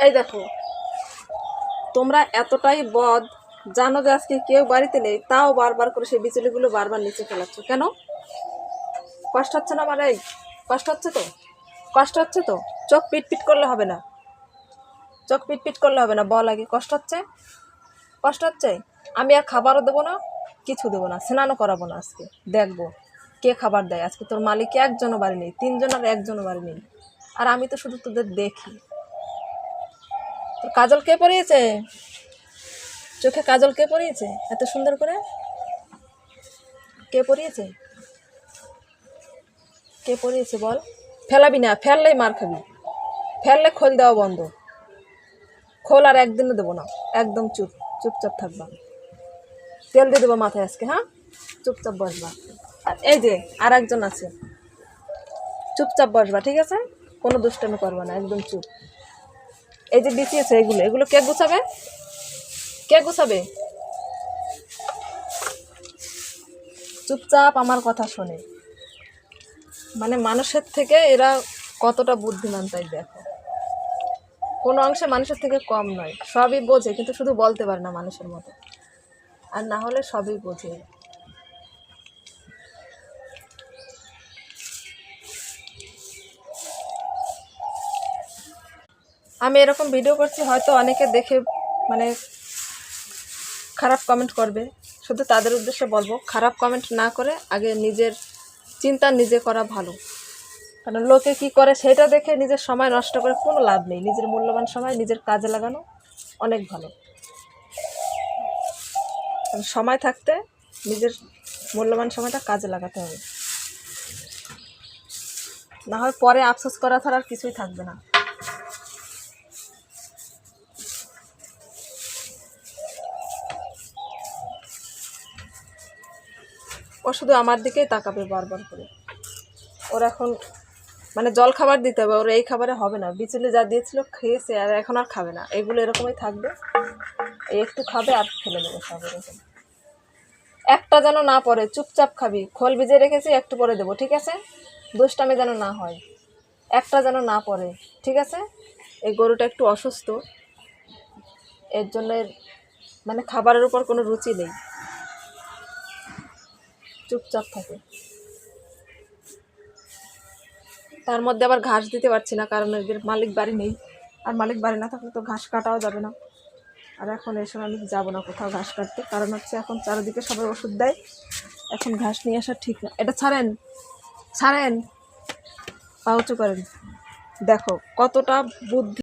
এই দেখো, তোমরা এতটাই বদ, জানো যে আজকে কেউ বাড়িতে নেই, তাও বারবার করে সেই বিচুলিগুলো বারবার নিচে ফেলাচ্ছ কেন? কষ্ট হচ্ছে না আমার? এই কষ্ট হচ্ছে তো? কষ্ট হচ্ছে তো? চোখ পিটপিট করলে হবে না, চোখ পিটপিট করলে হবে না, বল আগে কষ্ট হচ্ছে? কষ্ট হচ্ছে? আমি আর খাবারও দেবো না, কিছু দেবো না, স্নানও করাবো না। আজকে দেখবো কে খাবার দেয়। আজকে তোর মালিক একজনও বাড়ি নেই, তিনজন আর একজনও বাড়ি নেই, আর আমি তো শুধু তোদের দেখি। তোর কাজল কে পরিয়েছে? চোখে কাজল কে পরিয়েছে এত সুন্দর করে? কে পরিয়েছে? কে পরিয়েছে বল? ফেলাবি না, ফেললেই মার খাবি, ফেললে খোল দেওয়া বন্ধ। খোল আর একদিনও দেবো না, একদম চুপচাপ থাকবা। তেল দিয়ে দেবো মাথায় আজকে, হ্যাঁ? চুপচাপ বসবা। আর এই যে আর একজন আছে, চুপচাপ বসবা, ঠিক আছে? কোনো দুষ্টামি করবা না, একদম চুপ। এই যে বিছিয়েছে এগুলো, এগুলো কে গুছাবে? কে গুছাবে? চুপচাপ আমার কথা শোনে। মানে মানুষের থেকে এরা কতটা বুদ্ধিমান তাই দেখো। কোনো অংশে মানুষের থেকে কম নয়, সবই বোঝে, কিন্তু শুধু বলতে পারে না মানুষের মতো, আর না হলে সবই বোঝে। আমি এরকম ভিডিও করছি, হয়তো অনেকে দেখে মানে খারাপ কমেন্ট করবে, শুধু তাদের উদ্দেশ্যে বলবো, খারাপ কমেন্ট না করে আগে নিজের চিন্তা নিজে করা ভালো। কারণ লোকে কি করে সেটা দেখে নিজের সময় নষ্ট করে কোনো লাভ নেই। নিজের মূল্যবান সময় নিজের কাজে লাগানো অনেক ভালো। কারণ সময় থাকতে নিজের মূল্যবান সময়টা কাজে লাগাতে হবে, না হয় পরে আফসোস করা ছাড়া আর কিছুই থাকবে না। ও শুধু আমার দিকেই তাকাবে বারবার করে। ওর এখন মানে জল খাবার দিতে হবে, ওর এই খাবারে হবে না। বিচুলি যা দিয়েছিল খেয়েছে, আর এখন আর খাবে না। এগুলো এরকমই থাকবে, এই একটু খাবে আর ফেলে দেবে সব এরকম। একটা যেন না পড়ে, চুপচাপ খাবি। খোল ভিজে রেখেছি, একটু পরে দেবো, ঠিক আছে? দুষ্টামি যেন না হয়, একটা যেন না পড়ে, ঠিক আছে? এই গরুটা একটু অসুস্থ, এর জন্য মানে খাবারের উপর কোনো রুচি নেই, চুপচাপ থাকে। তার মধ্যে আবার ঘাস দিতে পারছি না, কারণ এদের মালিক বাড়ি নেই, আর মালিক বাড়ি না থাকলে তো ঘাস কাটাও যাবে না। আর এখন এসব আমি যাবো না কোথাও ঘাস কাটতে, কারণ হচ্ছে এখন চারিদিকে সবাই ওষুধ দেয়, এখন ঘাস নিয়ে আসা ঠিক না। এটা ছাড়েন, ছাড়েন, পা উঁচু করেন। দেখো কতটা বুদ্ধি।